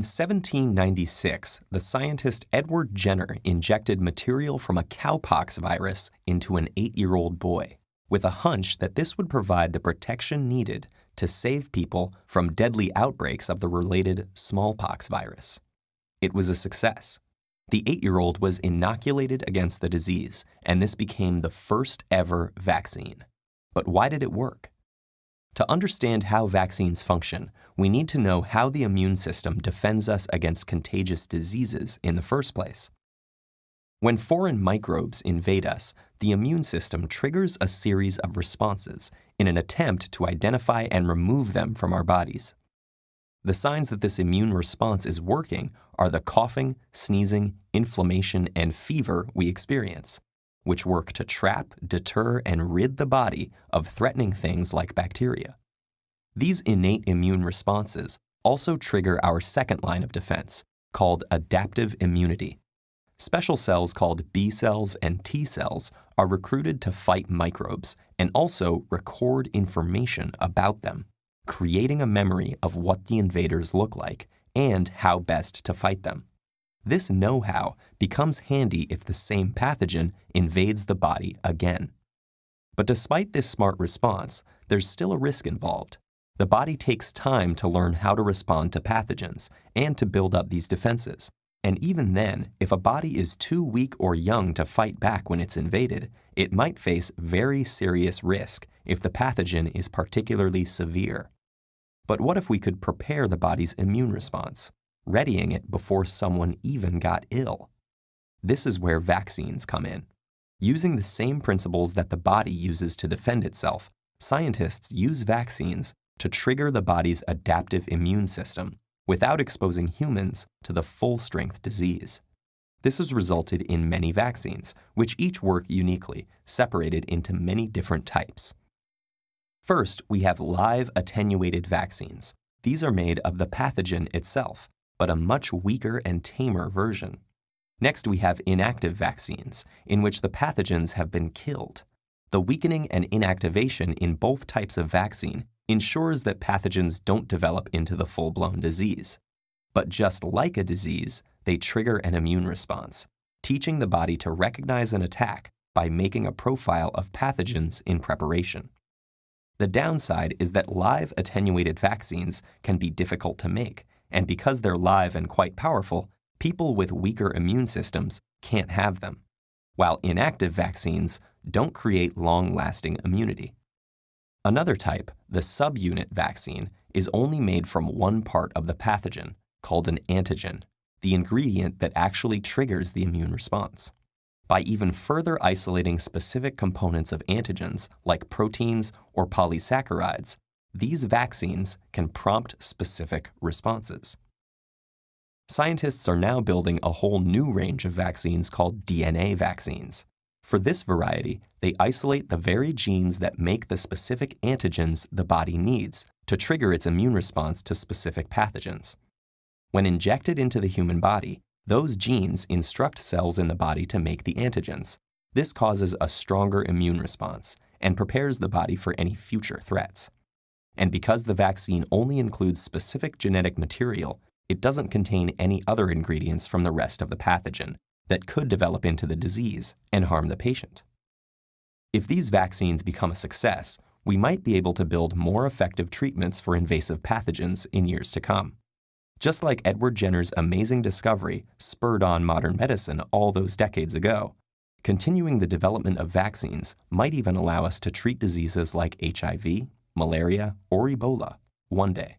1796, the scientist Edward Jenner injected material from a cowpox virus into an 8-year-old boy, with a hunch that this would provide the protection needed to save people from deadly outbreaks of the related smallpox virus. It was a success. The 8-year-old was inoculated against the disease, and this became the first ever vaccine. But why did it work? To understand how vaccines function, we need to know how the immune system defends us against contagious diseases in the first place. When foreign microbes invade us, the immune system triggers a series of responses in an attempt to identify and remove them from our bodies. The signs that this immune response is working are the coughing, sneezing, inflammation, and fever we experience, which work to trap, deter, and rid the body of threatening things like bacteria. These innate immune responses also trigger our second line of defense, called adaptive immunity. Special cells called B cells and T cells are recruited to fight microbes and also record information about them, creating a memory of what the invaders look like and how best to fight them. This know-how becomes handy if the same pathogen invades the body again. But despite this smart response, there's still a risk involved. The body takes time to learn how to respond to pathogens and to build up these defenses. And even then, if a body is too weak or young to fight back when it's invaded, it might face very serious risk if the pathogen is particularly severe. But what if we could prepare the body's immune response, readying it before someone even got ill? This is where vaccines come in. Using the same principles that the body uses to defend itself, scientists use vaccines to trigger the body's adaptive immune system without exposing humans to the full-strength disease. This has resulted in many vaccines, which each work uniquely, separated into many different types. First, we have live attenuated vaccines. These are made of the pathogen itself, but a much weaker and tamer version. Next, we have inactive vaccines, in which the pathogens have been killed. The weakening and inactivation in both types of vaccine ensures that pathogens don't develop into the full-blown disease. But just like a disease, they trigger an immune response, teaching the body to recognize an attack by making a profile of pathogens in preparation. The downside is that live attenuated vaccines can be difficult to make, and because they're live and quite powerful, people with weaker immune systems can't have them, while inactive vaccines don't create long-lasting immunity. Another type, the subunit vaccine, is only made from one part of the pathogen, called an antigen, the ingredient that actually triggers the immune response. By even further isolating specific components of antigens, like proteins or polysaccharides, these vaccines can prompt specific responses. Scientists are now building a whole new range of vaccines called DNA vaccines. For this variety, they isolate the very genes that make the specific antigens the body needs to trigger its immune response to specific pathogens. When injected into the human body, those genes instruct cells in the body to make the antigens. This causes a stronger immune response and prepares the body for any future threats. And because the vaccine only includes specific genetic material, it doesn't contain any other ingredients from the rest of the pathogen that could develop into the disease and harm the patient. If these vaccines become a success, we might be able to build more effective treatments for invasive pathogens in years to come. Just like Edward Jenner's amazing discovery spurred on modern medicine all those decades ago, continuing the development of vaccines might even allow us to treat diseases like HIV, malaria, or Ebola one day.